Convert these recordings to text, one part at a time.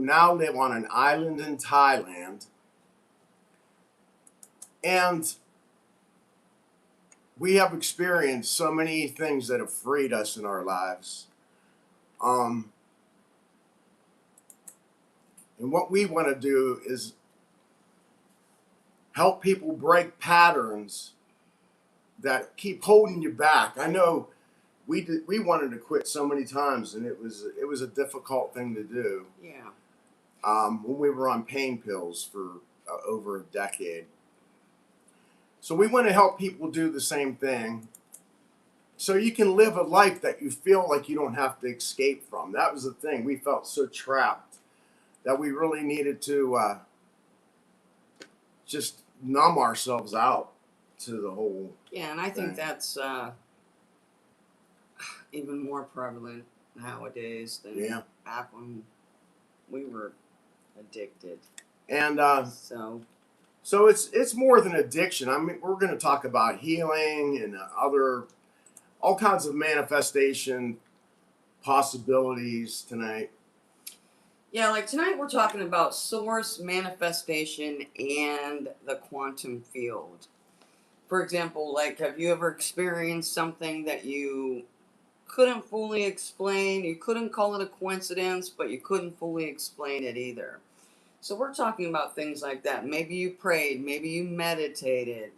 now live on an island in Thailand, and we have experienced so many things that have freed us in our lives. Um, and what we want to do is help people break patterns that keep holding you back. I know we wanted to quit so many times, and it was a difficult thing to do. Yeah. When we were on pain pills for over a decade. So we want to help people do the same thing, so you can live a life that you feel like you don't have to escape from. That was the thing. We felt so trapped that we really needed to just numb ourselves out to the whole. Yeah, and I think thing. that's even more prevalent nowadays than Yeah. back when we were addicted. And So it's more than addiction. I mean, we're going to talk about healing and all kinds of manifestation possibilities tonight. yeah, like tonight we're talking about source, manifestation, and the quantum field. For example, like, have you ever experienced something that you couldn't fully explain? You couldn't call it a coincidence, but you couldn't fully explain it either. So we're talking about things like that. Maybe you prayed, maybe you meditated,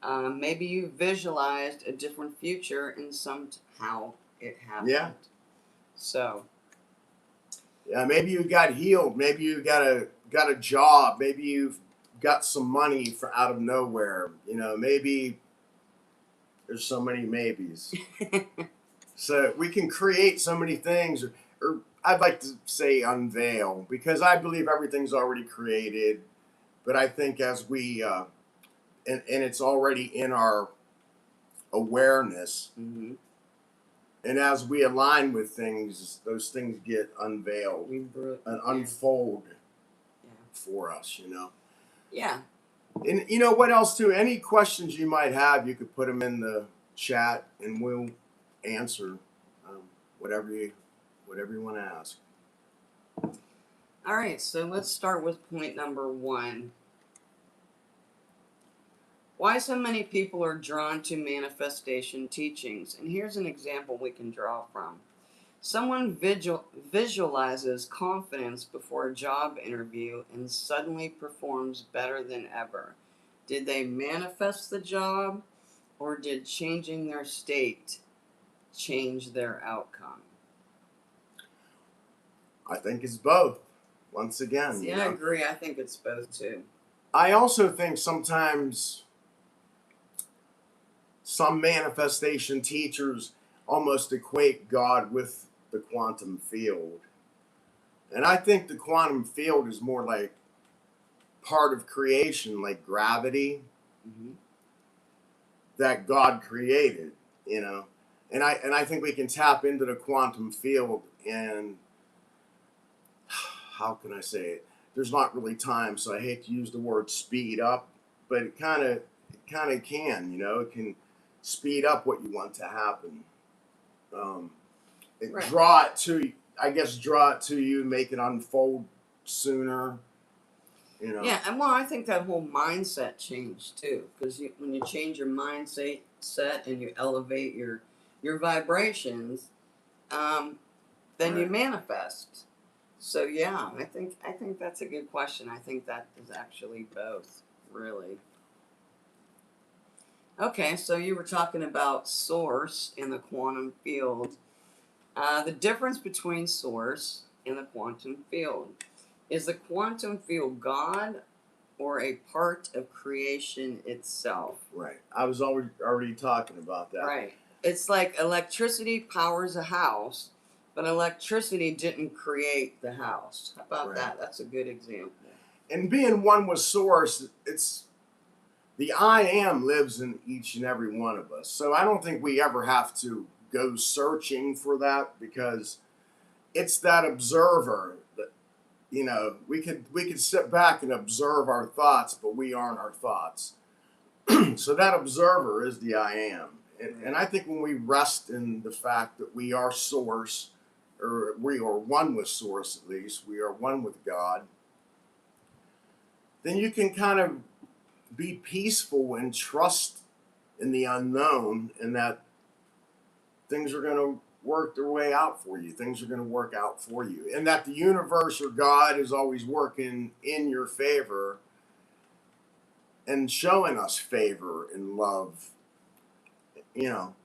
maybe you visualized a different future, and somehow it happened. Yeah. So Yeah, maybe you got healed. Maybe you got a job. Maybe you've got some money for out of nowhere. Maybe there's so many maybes. So we can create so many things, or I'd like to say unveil, because I believe everything's already created. But I think as we and it's already in our awareness, mhm, and as we align with things, those things get unveiled and unfold for us. Yeah. And what else too? Any questions you might have, you could put them in the chat, and we'll answer whatever you want to ask. All right, so let's start with point number 1. Why so many people are drawn to manifestation teachings. And here's an example we can draw from. Someone visualizes confidence before a job interview and suddenly performs better than ever. Did they manifest the job, or did changing their state change their outcome? I think it's both. Once again, See, I agree. I think it's both too. I also think sometimes some manifestation teachers almost equate God with the quantum field. And I think the quantum field is more like part of creation, like gravity, Mm-hmm. that God created, And I think we can tap into the quantum field, and how can I say it? There's not really time, so I hate to use the word speed up, but it kind of can, it can speed up what you want to happen. Right. Draw it to you, make it unfold sooner. Yeah, and well, I think that whole mindset changed too, because when you change your mindset and you elevate your vibrations, then you manifest. So yeah, I think that's a good question. I think that is actually both, really. Okay, so you were talking about source in the quantum field. The difference between source and the quantum field. Is the quantum field God or a part of creation itself? Right. I was already talking about that. Right. It's like electricity powers a house, but electricity didn't create the house. How about that? That's a good example. And being one with source, it's the I am lives in each and every one of us. So I don't think we ever have to go searching for that, because it's that observer that we could sit back and observe our thoughts, but we aren't our thoughts. So that observer is the I am. And I think when we rest in the fact that we are source, or we are one with Source at least, we are one with God, then you can kind of be peaceful and trust in the unknown, and that things are going to work their way out for you. Things are going to work out for you. And that the universe or God is always working in your favor and showing us favor and love, you know.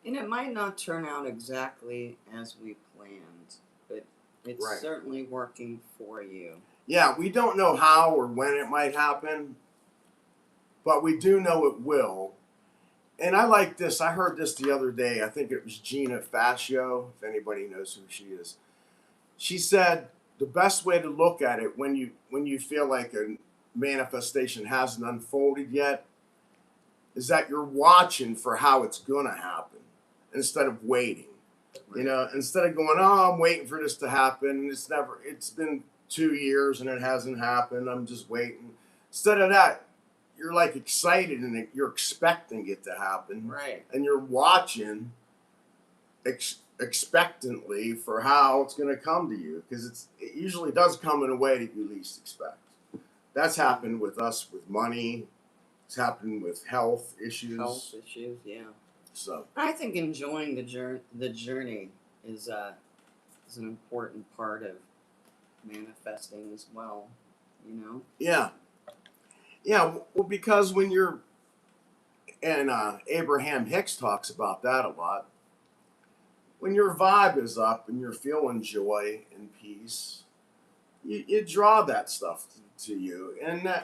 And it might not turn out exactly as we planned, but it's Right. certainly working for you. Yeah, we don't know how or when it might happen, but we do know it will. And I like this. I heard this the other day. I think it was Gina Fascio, if anybody knows who she is. She said the best way to look at it when you feel like a manifestation hasn't unfolded yet is that you're watching for how it's going to happen instead of waiting. You know, instead of going, oh, I'm waiting for this to happen. It's been 2 years and it hasn't happened. I'm just waiting. Instead of that, you're like excited and you're expecting it to happen. Right. And you're watching expectantly for how it's going to come to you, because it usually does come in a way that you least expect. That's happened with us with money. It's happened with health issues. Health issues, yeah. So I think enjoying the journey is an important part of manifesting as well. You know. yeah. Well, because when you're, and Abraham Hicks talks about that a lot. When your vibe is up and you're feeling joy and peace, you draw that stuff to you, and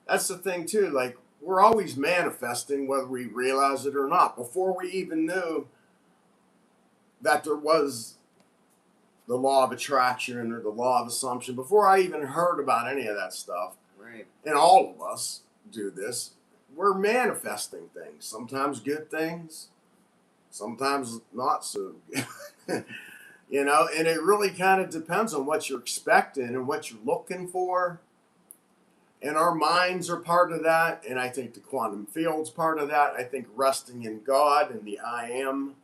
that's the thing too. Like, we're always manifesting whether we realize it or not. Before we even knew that there was the law of attraction or the law of assumption, before I even heard about any of that stuff, Right. and all of us do this, we're manifesting things. Sometimes good things, sometimes not so good. You know, and it really kind of depends on what you're expecting and what you're looking for. And our minds are part of that, and I think the quantum field's part of that. I think resting in God and the I am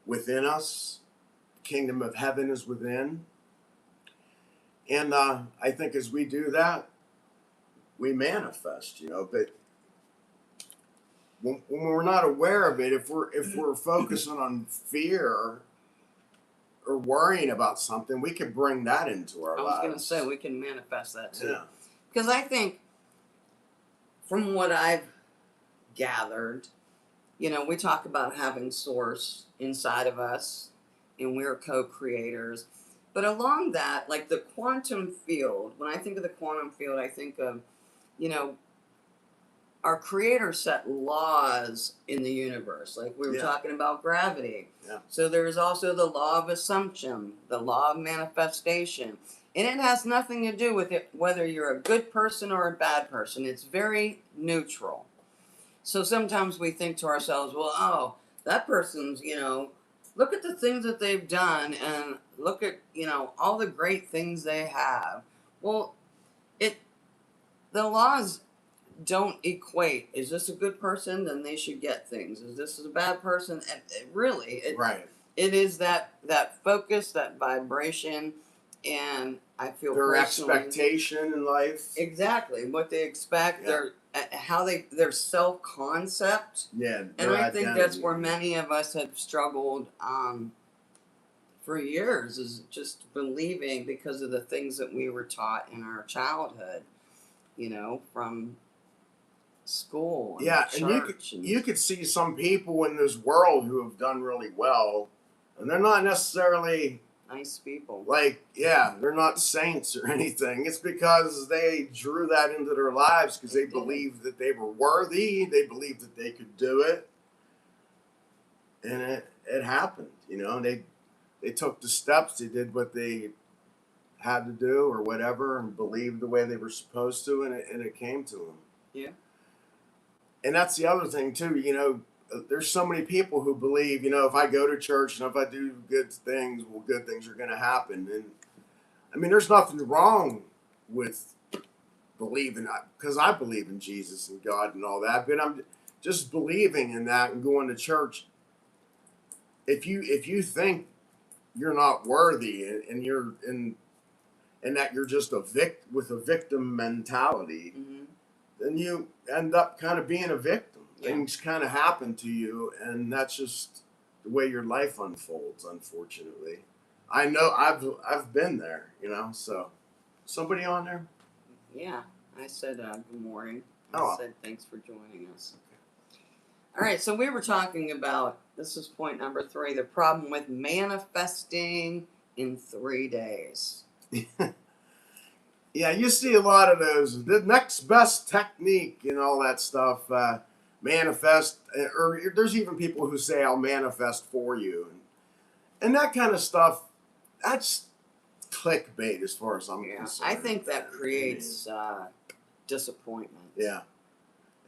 within us, the kingdom of heaven is within. And I think as we do that, we manifest, you know. But when we're not aware of it, if we're focusing on fear or worrying about something, we can bring that into our lives. I was going to say we can manifest that too. Yeah. Because I think, from what I've gathered, you know, we talk about having Source inside of us, and we're co-creators. But along that, like the quantum field, when I think of the quantum field, I think of, you know, our Creator set laws in the universe. Like we were talking about gravity. Yeah. So there's also the law of assumption, the law of manifestation. And it has nothing to do with it, whether you're a good person or a bad person. It's very neutral. So sometimes we think to ourselves, well, oh, that person's, you know, look at the things that they've done and look at, you know, all the great things they have. Well, the laws don't equate. Is this a good person? Then they should get things. Is this a bad person? And Right. It is that focus, that vibration, and I feel Their personally, expectation in life. exactly what they expect. Yeah. Their self concept. Yeah. And I think that's where many of us have struggled for years, is just believing because of the things that we were taught in our childhood, you know, from school and church. And you could see some people in this world who have done really well, and they're not necessarily nice people. like, they're not saints or anything. It's because they drew that into their lives because they believed that they were worthy. They believed that they could do it. And it happened, you know. They took the steps. They did what they had to do or whatever and believed the way they were supposed to, and it came to them. Yeah. And that's the other thing, too, you know. There's so many people who believe, you know, if I go to church and if I do good things, well, good things are going to happen. And I mean, there's nothing wrong with believing, because I believe in Jesus and God and all that, but I'm just believing in that and going to church. If you think you're not worthy, and that you're just with a victim mentality, then you end up kind of being a victim. Yeah. Things kind of happen to you, and that's just the way your life unfolds, unfortunately. I know I've been there, so somebody on there? Yeah, I said good morning. Oh. I said thanks for joining us. All right, so we were talking about, this is point number 3, the problem with manifesting in 3 days. Yeah, you see a lot of those. The next best technique and all that stuff. Manifest, or there's even people who say, I'll manifest for you. And that kind of stuff, that's clickbait as far as I'm concerned. I think that creates disappointment. Yeah.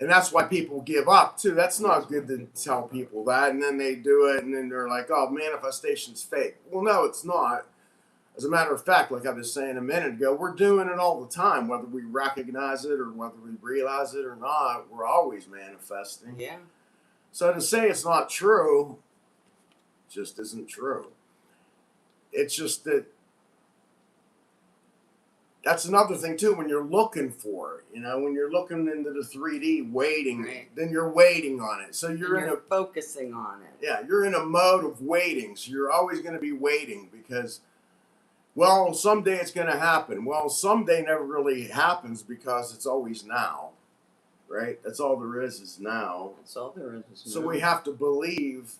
And that's why people give up, too. That's not good to tell people that. And then they do it, and then they're like, oh, manifestation's fake. Well, no, it's not. As a matter of fact, like I was saying a minute ago, we're doing it all the time, whether we recognize it or whether we realize it or not. We're always manifesting. Yeah. So to say it's not true just isn't true. It's just that's another thing too. When you're looking for it, when you're looking into the 3D, waiting, right. Then you're waiting on it. So you're focusing on it. Yeah, you're in a mode of waiting. So you're always going to be waiting because, well, someday it's going to happen. Well, someday never really happens because it's always now, right? That's all there is now. That's all there is now. So we have to believe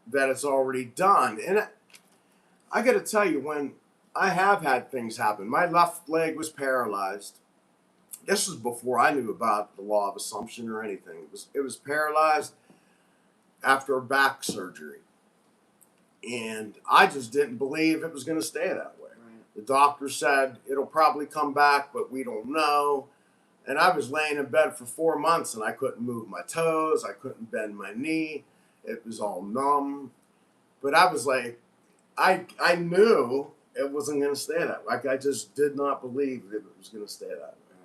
that it's already done. And I got to tell you, when I have had things happen, my left leg was paralyzed. This was before I knew about the law of assumption or anything. It was paralyzed after a back surgery. And I just didn't believe it was going to stay that way. Right. The doctor said it'll probably come back, but we don't know. And I was laying in bed for 4 months, and I couldn't move my toes. I couldn't bend my knee. It was all numb. But I was like, I knew it wasn't going to stay that way. Like, I just did not believe that it was going to stay that way.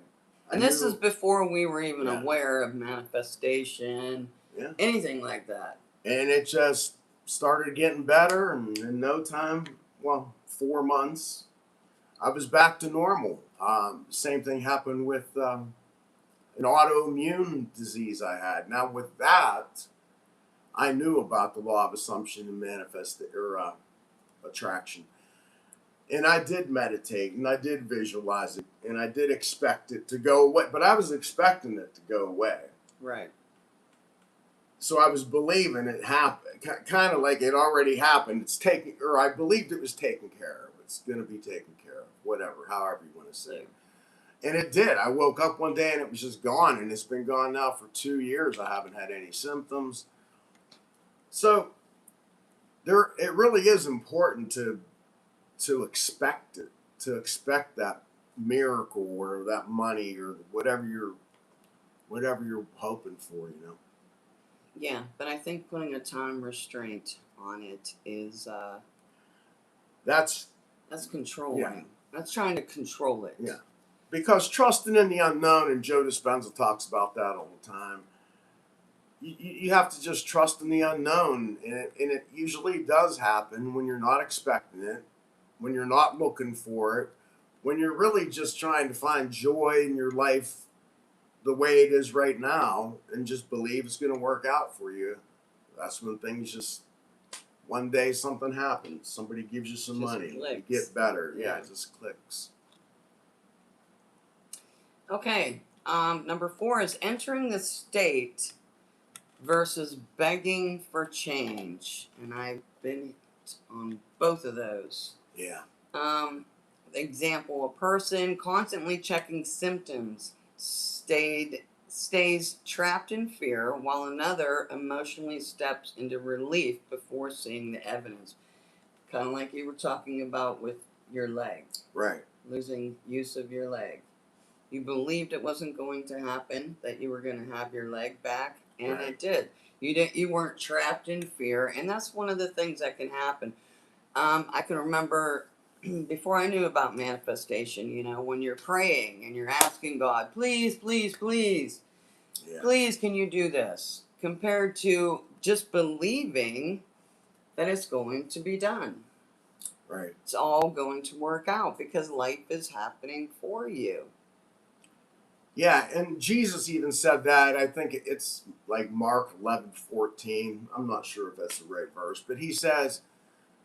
And this is before we were even aware of manifestation, anything like that. And it just started getting better, and in no time, 4 months, I was back to normal. Same thing happened with an autoimmune disease I had. Now with that, I knew about the law of assumption and attraction. And I did meditate, and I did visualize it, and I did expect it to go away. But I was expecting it to go away. Right. So I was believing it happened, kind of like it already happened. I believed it was taken care of. It's going to be taken care of, whatever, however you want to say it. And it did. I woke up one day and it was just gone, and it's been gone now for 2 years. I haven't had any symptoms. So it really is important to expect it, to expect that miracle or that money or whatever you're hoping for, Yeah, but I think putting a time restraint on it is that's controlling. Yeah. That's trying to control it. Yeah. Because trusting in the unknown, and Joe Dispenza talks about that all the time, you have to just trust in the unknown, and it usually does happen when you're not expecting it, when you're not looking for it, when you're really just trying to find joy in your life the way it is right now and just believe it's going to work out for you. That's when things just, one day something happens. Somebody gives you some money. You get better. Yeah, it just clicks. Okay. Number 4 is entering the state versus begging for change. And I've been on both of those. Yeah. Example, a person constantly checking symptoms stays trapped in fear, while another emotionally steps into relief before seeing the evidence. Kind of like you were talking about with your leg. Right. Losing use of your leg. You believed it wasn't going to happen, that you were going to have your leg back, and it did. You weren't trapped in fear, and that's one of the things that can happen. I can remember before I knew about manifestation, when you're praying and you're asking God, please, please, please, please, can you do this? Compared to just believing that it's going to be done. Right. It's all going to work out because life is happening for you. Yeah, and Jesus even said that. I think it's like Mark 11:14. I'm not sure if that's the right verse, but he says,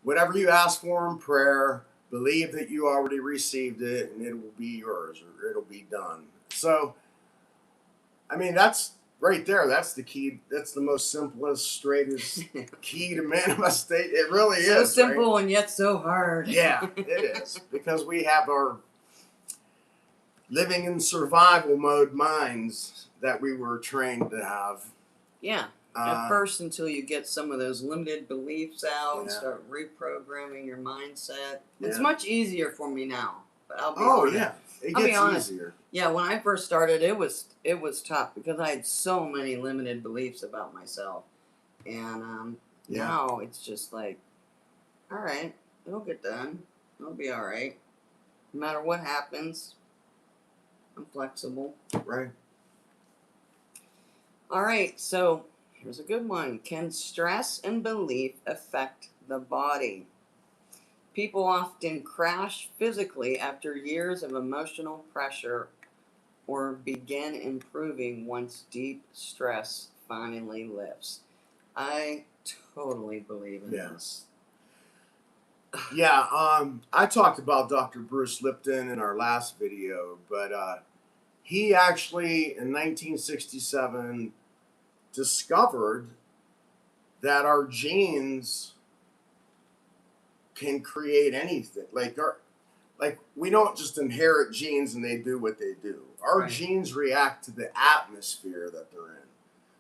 whatever you ask for in prayer, believe that you already received it and it will be yours or it'll be done. So, I mean, that's right there. That's the key. That's the most simplest, straightest key to manifestation. It really So is. simple right? and yet so hard. Yeah, it is. Because we have our living in survival mode minds that we were trained to have. Yeah. At first, until you get some of those limited beliefs out and start reprogramming your mindset. It's much easier for me now. But I'll be honest. Yeah. It gets easier. Yeah, when I first started, it was tough because I had so many limited beliefs about myself. And now it's just like, all right, it'll get done. It'll be all right. No matter what happens, I'm flexible. Right. All right, so here's a good one. Can stress and belief affect the body? People often crash physically after years of emotional pressure or begin improving once deep stress finally lifts. I totally believe in this. Yeah, I talked about Dr. Bruce Lipton in our last video, but he actually in 1967 discovered that our genes can create anything. Like we don't just inherit genes and they do what they do. Our genes react to the atmosphere that they're in.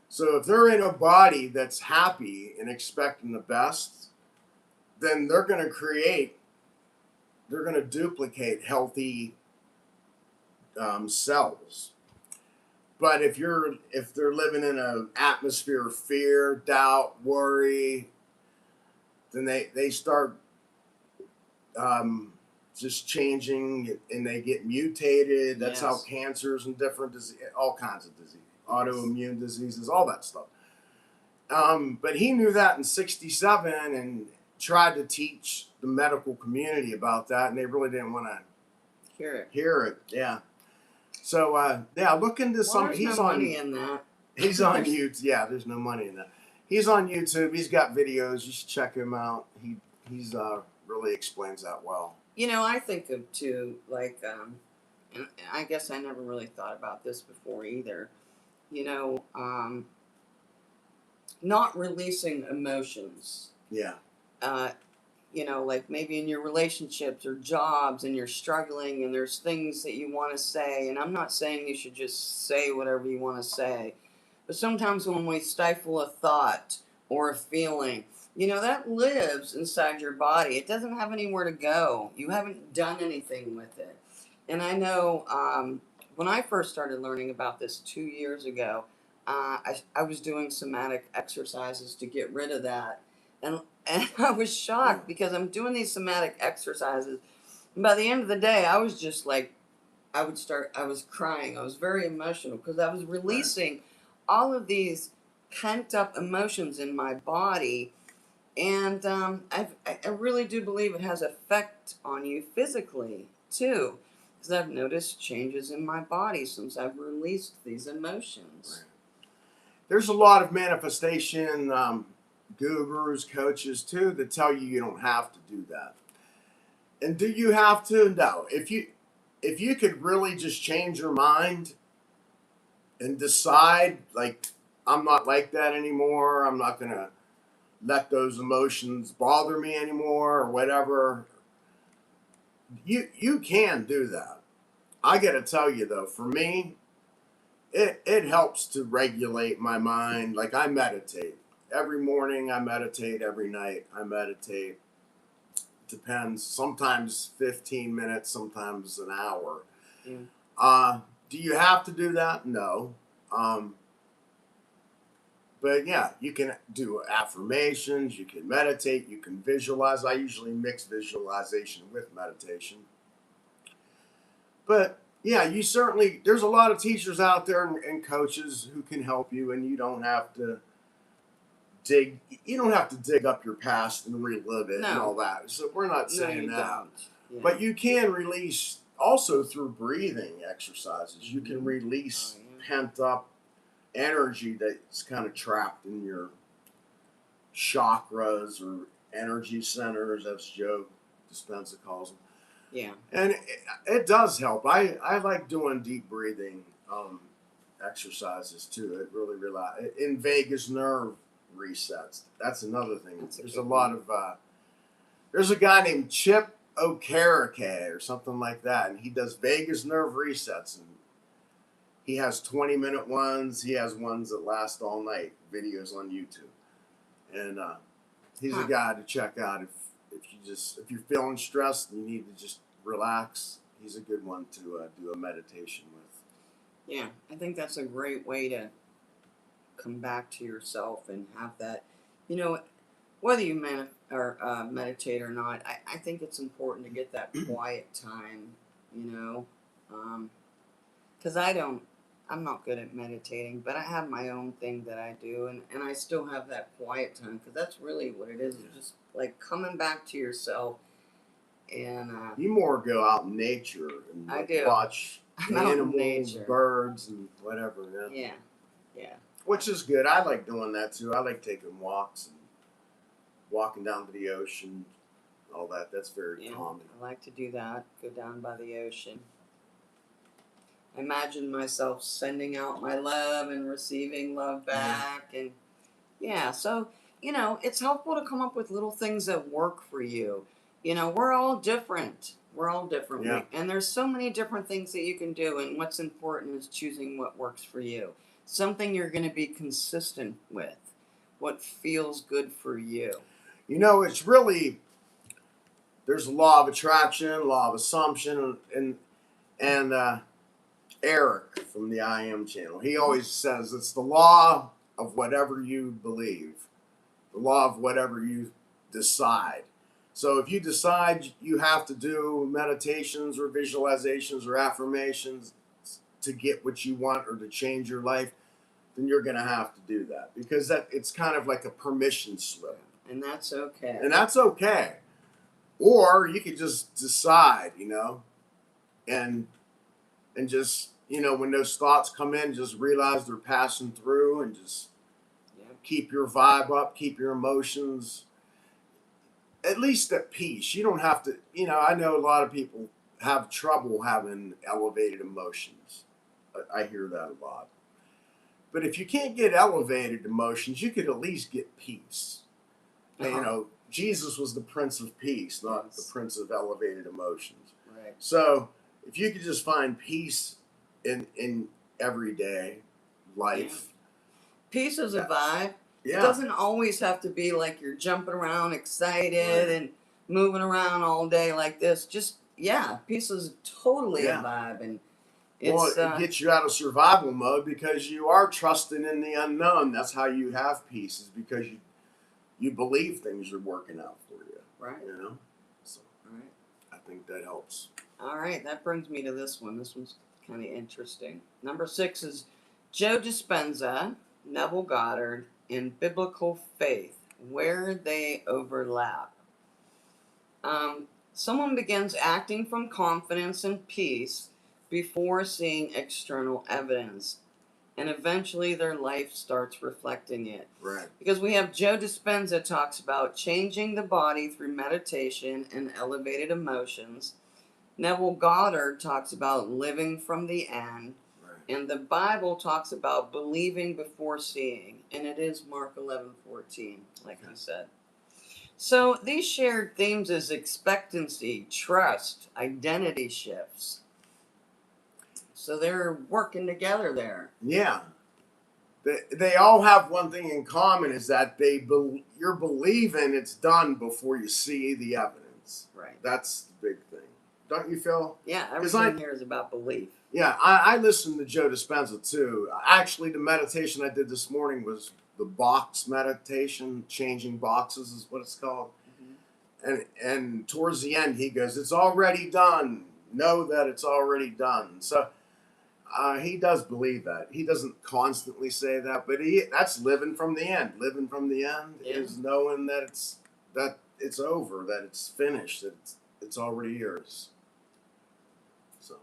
So if they're in a body that's happy and expecting the best, then they're going to duplicate healthy cells. But if they're living in an atmosphere of fear, doubt, worry, then they start just changing and they get mutated. That's how cancers and different disease, all kinds of disease, autoimmune diseases, all that stuff. But he knew that in 67 and tried to teach the medical community about that, and they really didn't want to hear it. Yeah. So look into some. There's no money in that. He's on YouTube. Yeah, there's no money in that. He's on YouTube. He's got videos. You should check him out. He's really explains that well. You know, I think of too, like, and I guess I never really thought about this before either. You know, not releasing emotions. Yeah. You know, like maybe in your relationships or jobs and you're struggling and there's things that you want to say. And I'm not saying you should just say whatever you want to say. But sometimes when we stifle a thought or a feeling, you know, that lives inside your body. It doesn't have anywhere to go. You haven't done anything with it. And I know when I first started learning about this 2 years ago, I was doing somatic exercises to get rid of that. And I was shocked because I'm doing these somatic exercises. And by the end of the day, I was just like, I was crying. I was very emotional because I was releasing all of these pent up emotions in my body. And I really do believe it has effect on you physically too. Because I've noticed changes in my body since I've released these emotions. There's a lot of manifestation gurus, coaches too, that tell you don't have to do that. And do you have to? No. If you could really just change your mind and decide, like, I'm not like that anymore, I'm not going to let those emotions bother me anymore or whatever, you can do that. I got to tell you though, for me, it helps to regulate my mind. Like, I meditate. Every morning I meditate, every night I meditate. Depends. Sometimes 15 minutes, sometimes an hour. Do you have to do that? No. But yeah, you can do affirmations, you can meditate, you can visualize. I usually mix visualization with meditation. But yeah, there's a lot of teachers out there and coaches who can help you, and you don't have to dig. You don't have to dig up your past and relive it and No. all that. So we're not No, saying you that. don't. Yeah. But you can release also through breathing exercises. You can release pent up energy that's kind of trapped in your chakras or energy centers, as Joe Dispenza calls them. Yeah. And it does help. I like doing deep breathing exercises too. It really in vagus nerve resets. That's another thing. There's a lot of there's a guy named Chip Okereke or something like that, and he does vagus nerve resets, and he has 20-minute ones. He has ones that last all night. Videos on YouTube, and he's a guy to check out if you're feeling stressed and you need to just relax. He's a good one to do a meditation with. Yeah, I think that's a great way to come back to yourself and have that, whether you meditate or not, I think it's important to get that quiet time, because I'm not good at meditating, but I have my own thing that I do, and I still have that quiet time, because that's really what it is. It's just like coming back to yourself. And you more go out in nature and watch animals, birds, and whatever. Yeah. Yeah. Which is good. I like doing that too. I like taking walks and walking down to the ocean, all that. That's very calming. I like to do that. Go down by the ocean. I imagine myself sending out my love and receiving love back. And so, it's helpful to come up with little things that work for you. We're all different. We're all different. Yeah. And there's so many different things that you can do. And what's important is choosing what works for you. Something you're going to be consistent with. What feels good for you. It's really, there's a law of attraction, law of assumption, and Eric from the I Am channel, he always says it's the law of whatever you believe, the law of whatever you decide. So if you decide you have to do meditations or visualizations or affirmations to get what you want or to change your life, then you're going to have to do that, because it's kind of like a permission slip. And that's okay. Or you could just decide, and just, when those thoughts come in, just realize they're passing through, and just keep your vibe up, keep your emotions at least at peace. You don't have to, I know a lot of people have trouble having elevated emotions. I hear that a lot. But if you can't get elevated emotions, you could at least get peace. And, Jesus was the Prince of Peace, not the Prince of elevated emotions. Right. So if you could just find peace in everyday life. Peace is a vibe. Yeah. It doesn't always have to be like you're jumping around excited and moving around all day like this. Just, peace is totally a vibe. And it gets you out of survival mode, because you are trusting in the unknown. That's how you have peace, is because you believe things are working out for you. Right. So, I think that helps. All right. That brings me to this one. This one's kind of interesting. Number 6 is Joe Dispenza, Neville Goddard, and biblical faith, where they overlap. Someone begins acting from confidence and peace before seeing external evidence, and eventually their life starts reflecting it. Right. Because we have Joe Dispenza talks about changing the body through meditation and elevated emotions. Neville Goddard talks about living from the end. And the Bible talks about believing before seeing, and it is Mark 11:14, like I said. So these shared themes is expectancy, trust, identity shifts. So they're working together there. Yeah. They all have one thing in common, is that you're believing it's done before you see the evidence. Right. That's the big thing. Don't you feel? Yeah, everything here is about belief. Yeah, I listened to Joe Dispenza too. Actually, the meditation I did this morning was the box meditation. Changing boxes is what it's called. Mm-hmm. And towards the end, he goes, "It's already done. Know that it's already done." So He does believe that. He doesn't constantly say that, but that's living from the end. Living from the end is knowing that it's over, that it's finished, that it's already yours. So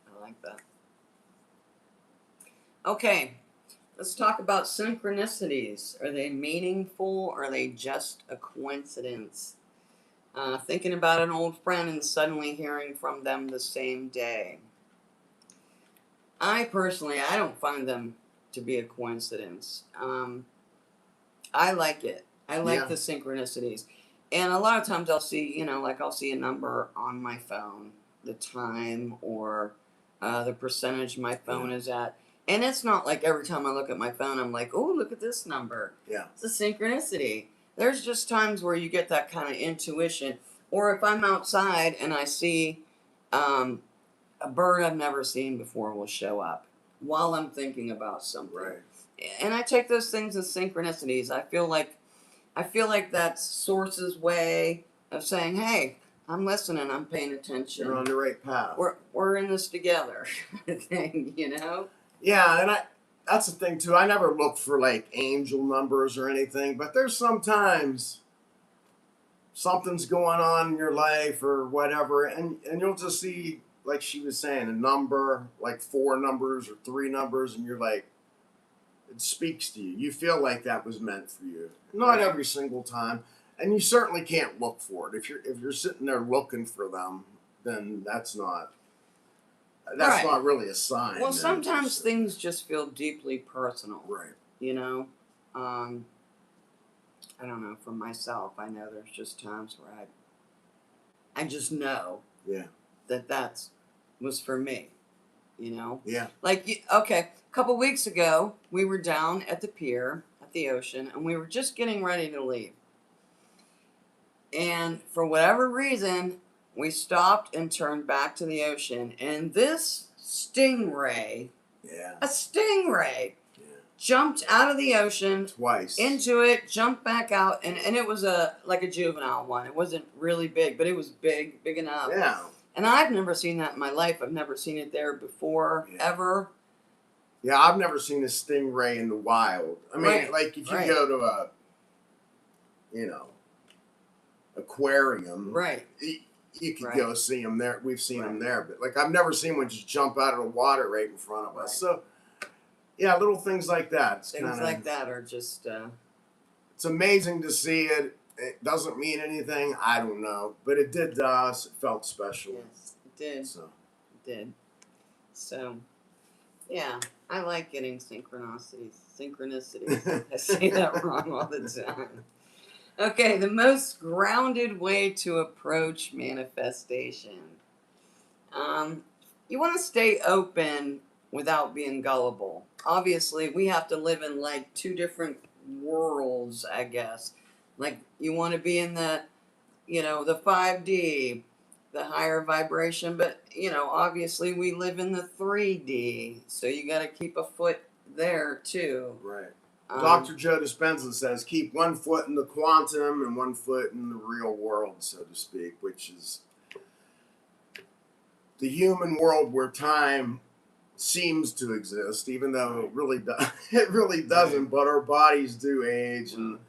I like that. Okay, let's talk about synchronicities. Are they meaningful or are they just a coincidence? Thinking about an old friend and suddenly hearing from them the same day. I personally, I don't find them to be a coincidence. I like it. I like the synchronicities. And a lot of times I'll see, like I'll see a number on my phone, the time or the percentage my phone is at. And it's not like every time I look at my phone, I'm like, oh, look at this number. Yeah. It's a synchronicity. There's just times where you get that kind of intuition. Or if I'm outside and I see a bird I've never seen before will show up while I'm thinking about something. Right. And I take those things as synchronicities. I feel like that's Source's way of saying, hey, I'm listening, I'm paying attention. You're on the right path. We're in this together, thing, Yeah, and that's the thing too. I never look for like angel numbers or anything, but there's sometimes something's going on in your life or whatever, and you'll just see, like she was saying, a number, like 4 numbers or 3 numbers, and you're like, it speaks to you. You feel like that was meant for you. Not every single time, and you certainly can't look for it. If you're sitting there looking for them, then that's not really a sign. Well, sometimes things just feel deeply personal. Right. I don't know, for myself, I know there's just times where I just know that was for me, Yeah. Like, okay, a couple weeks ago, we were down at the pier, at the ocean, and we were just getting ready to leave. And for whatever reason, we stopped and turned back to the ocean, and this stingray, a stingray, jumped out of the ocean twice into it, jumped back out, and it was like a juvenile one. It wasn't really big, but it was big enough. Yeah. And I've never seen that in my life. I've never seen it there before, ever. Yeah, I've never seen a stingray in the wild. I mean, like if you go to a, aquarium, you could go see them there. We've seen them there, but like I've never seen one just jump out of the water right in front of us. So, yeah, little things like that. Things like that are just. It's amazing to see it. It doesn't mean anything. I don't know, but it did to us. It felt special. Yes, it did. So. It did. So, yeah, I like getting synchronicities. I say that wrong all the time. Okay, the most grounded way to approach manifestation. You want to stay open without being gullible. Obviously, we have to live in like 2 different worlds, I guess. Like you want to be in the 5D, the higher vibration, but obviously we live in the 3D, so you got to keep a foot there too. Right. Dr. Joe Dispenza says, keep 1 foot in the quantum and 1 foot in the real world, so to speak, which is the human world where time seems to exist, even though it really doesn't. But our bodies do age, and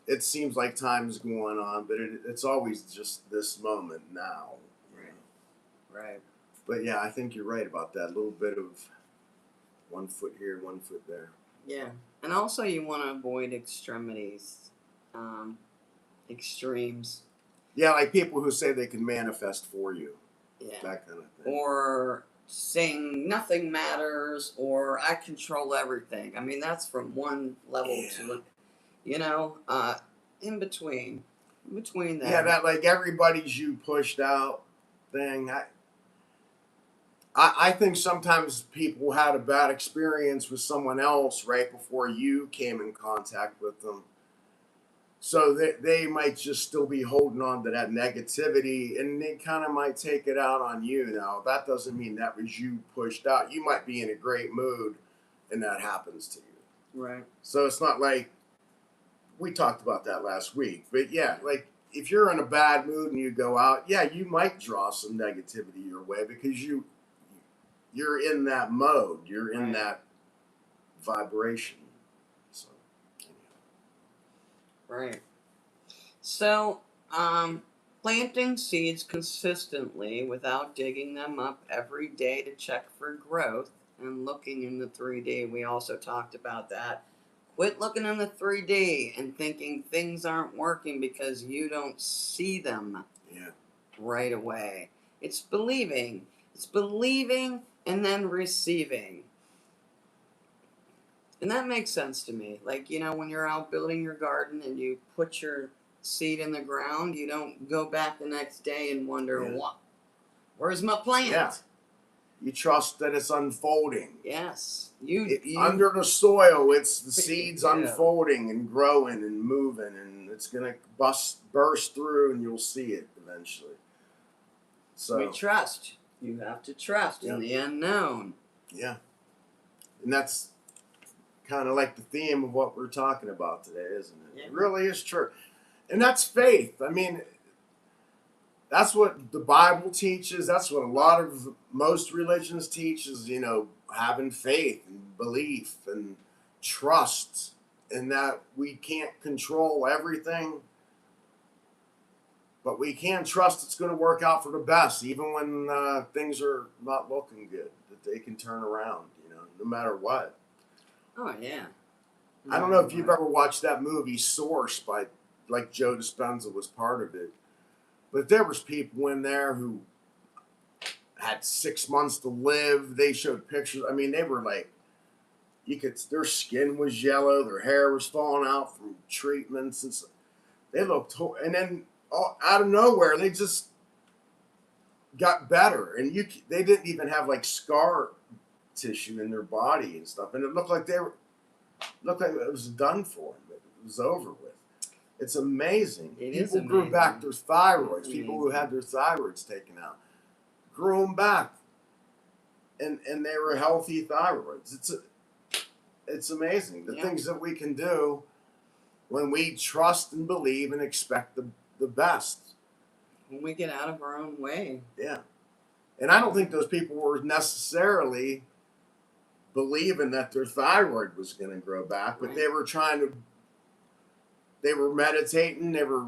it seems like time is going on, but it's always just this moment now. Right. But yeah, I think you're right about that. A little bit of 1 foot here, 1 foot there. Yeah, and also you want to avoid extremes. Yeah, like people who say they can manifest for you. Yeah. That kind of thing. Or saying nothing matters, or I control everything. I mean, that's from one level to, in between that. Yeah, that like everybody's you pushed out thing. I think sometimes people had a bad experience with someone else right before you came in contact with them. So they might just still be holding on to that negativity, and they kind of might take it out on you. Now, that doesn't mean that was you pushed out. You might be in a great mood, and that happens to you. Right. So it's not like, we talked about that last week. But yeah, like if you're in a bad mood and you go out, yeah, you might draw some negativity your way because you're in that mode. You're in Right. that vibration. So, Right. So, planting seeds consistently without digging them up every day to check for growth and looking in the 3D. We also talked about that. Quit looking in the 3D and thinking things aren't working because you don't see them yeah, right away. It's believing. It's believing and then receiving. And that makes sense to me. Like, when you're out building your garden and you put your seed in the ground, you don't go back the next day and wonder, Yeah. what? Where's my plant? Yeah. You trust that it's unfolding. Yes. Under the soil, it's the seeds Yeah. unfolding and growing and moving, and it's gonna burst through, and you'll see it eventually. So we trust. You have to trust in the unknown. yeah, and that's kind of like the theme of what we're talking about today, isn't it? Yeah. It really is true, and that's faith. I mean, that's what the Bible teaches. That's what most religions teach is, having faith and belief and trust, and that we can't control everything, but we can trust it's going to work out for the best, even when things are not looking good, that they can turn around, no matter what. Oh, yeah. I don't know if you've ever watched that movie Source by, like, Joe Dispenza was part of it. But there was people in there who had 6 months to live. They showed pictures. I mean, they were like, their skin was yellow, their hair was falling out from treatments, and they looked. And then out of nowhere, they just got better, and they didn't even have like scar tissue in their body and stuff, and it looked like it was done for them. It was over with. It's amazing. People grew back their thyroids. People who had their thyroids taken out grew them back, and they were healthy thyroids. It's amazing the things that we can do when we trust and believe and expect the best. When we get out of our own way. Yeah, and I don't think those people were necessarily believing that their thyroid was going to grow back, but they were They were meditating, they were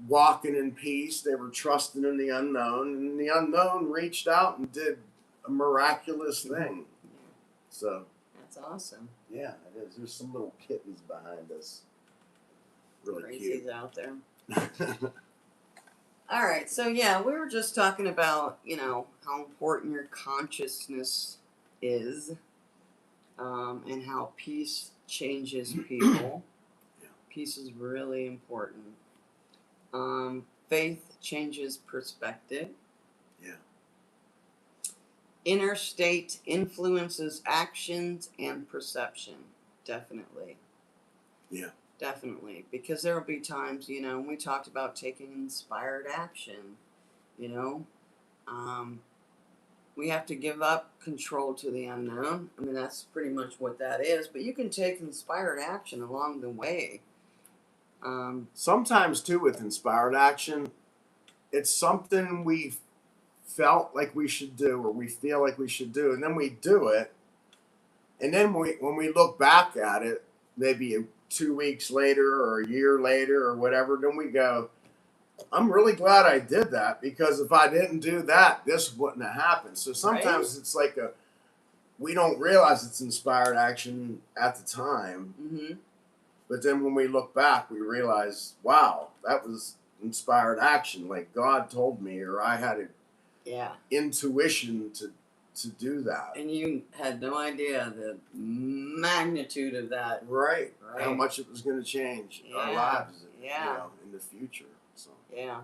walking in peace, they were trusting in the unknown, and the unknown reached out and did a miraculous thing. So that's awesome. Yeah, it is. There's some little kittens behind us. Really Crazies cute. out there. All right, so we were just talking about, how important your consciousness is, and how peace changes people. Peace is really important. Faith changes perspective. Yeah. Inner state influences actions and perception. Definitely. Yeah. Definitely. Because there will be times, when we talked about taking inspired action, we have to give up control to the unknown. I mean, that's pretty much what that is. But you can take inspired action along the way. Sometimes, too, with inspired action, it's something we felt like we should do or we feel like we should do, and then we do it. And then when we look back at it, maybe 2 weeks later or a year later or whatever, then we go, I'm really glad I did that, because if I didn't do that, this wouldn't have happened. So sometimes it's like we don't realize it's inspired action at the time. Mm-hmm. But then when we look back, we realize, wow, that was inspired action. Like God told me, or I had an intuition to do that. And you had no idea the magnitude of that. Right. How much it was going to change our lives in the future. So. Yeah.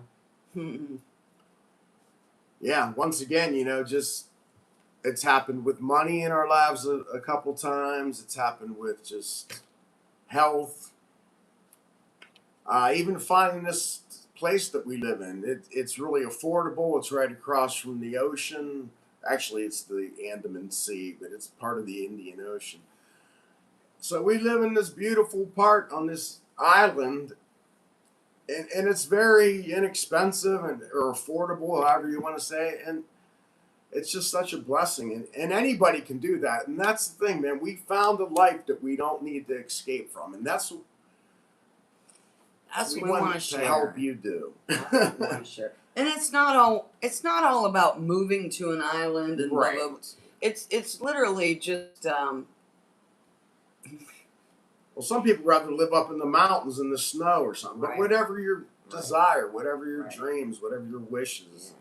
Yeah. Once again, just it's happened with money in our lives a couple times. It's happened with just health. Even finding this place that we live in, it's really affordable. It's right across from the ocean. Actually, it's the Andaman Sea, but it's part of the Indian Ocean. So we live in this beautiful part on this island, and it's very inexpensive or affordable, however you want to say it. And it's just such a blessing, and anybody can do that. And that's the thing, man. We found a life that we don't need to escape from, and that's what That's we what we want want to to share. help you do. That's what we want to share. And it's not all about moving to an island and Right. blah, blah, blah. It's literally just Well, some people rather live up in the mountains in the snow or something. But Right. whatever your desire, whatever your Right. dreams, whatever your wishes.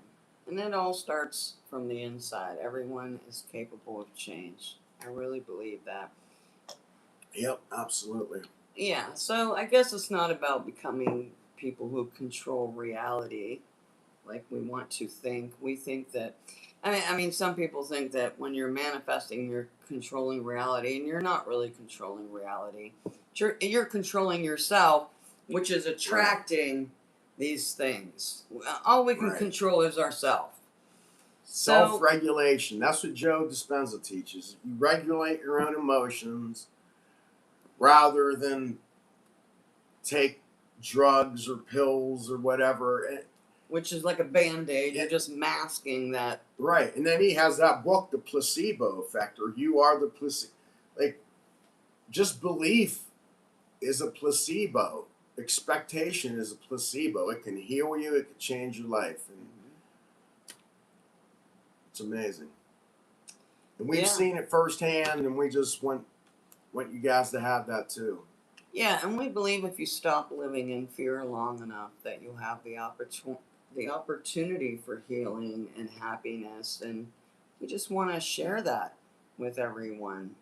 And it all starts from the inside. Everyone is capable of change. I really believe that. Yep, absolutely. Yeah, so I guess it's not about becoming people who control reality like we want to think. We think that, I mean, some people think that when you're manifesting, you're controlling reality, and you're not really controlling reality. You're controlling yourself, which is attracting these things. All we can Right. control is ourselves. Self-regulation. That's what Joe Dispenza teaches. You regulate your own emotions rather than take drugs or pills or whatever. Which is like a Band-Aid. Yeah. You're just masking that. Right. And then he has that book, The Placebo Effect, or You Are the Placebo. Like, just belief is a placebo. Expectation is a placebo. It can heal you. It can change your life. And it's amazing. And we've seen it firsthand, and we just want you guys to have that too. Yeah, and we believe if you stop living in fear long enough that you'll have the opportunity for healing and happiness, and we just want to share that with everyone.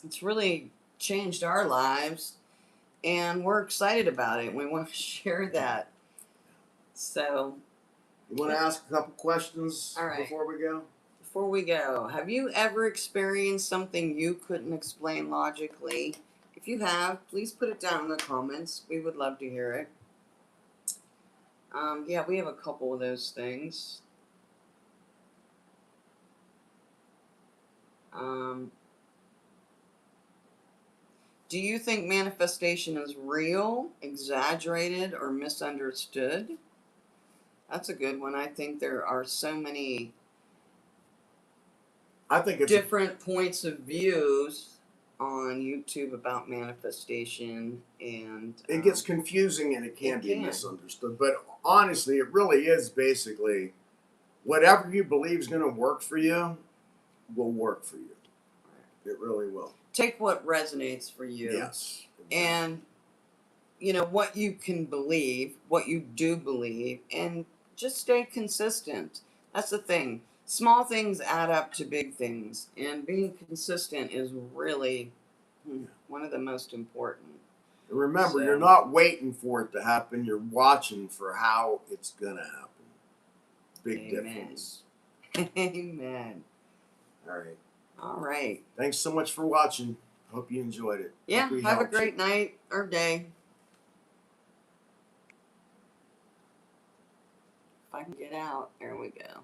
It's really changed our lives, and we're excited about it. We want to share that. So, You want to ask a couple questions All right. before we go? before we go, have you ever experienced something you couldn't explain logically? If you have, please put it down in the comments. We would love to hear it. Yeah, we have a couple of those things. Do you think manifestation is real, exaggerated, or misunderstood? That's a good one. I think there are so many different points of views on YouTube about manifestation, and it gets confusing and it can it be can. misunderstood. But honestly, it really is basically whatever you believe is going to work for you will work for you. It really will. Take what resonates for you. Yes. And, what you can believe, what you do believe, and just stay consistent. That's the thing. Small things add up to big things, and being consistent is really one of the most important. And remember, So- you're not waiting for it to happen. You're watching for how it's going to happen. Big difference. Amen. All right. All right. Thanks so much for watching. Hope you enjoyed it. Yeah, Hope we have a helped you. great night or day. If I can get out, there we go.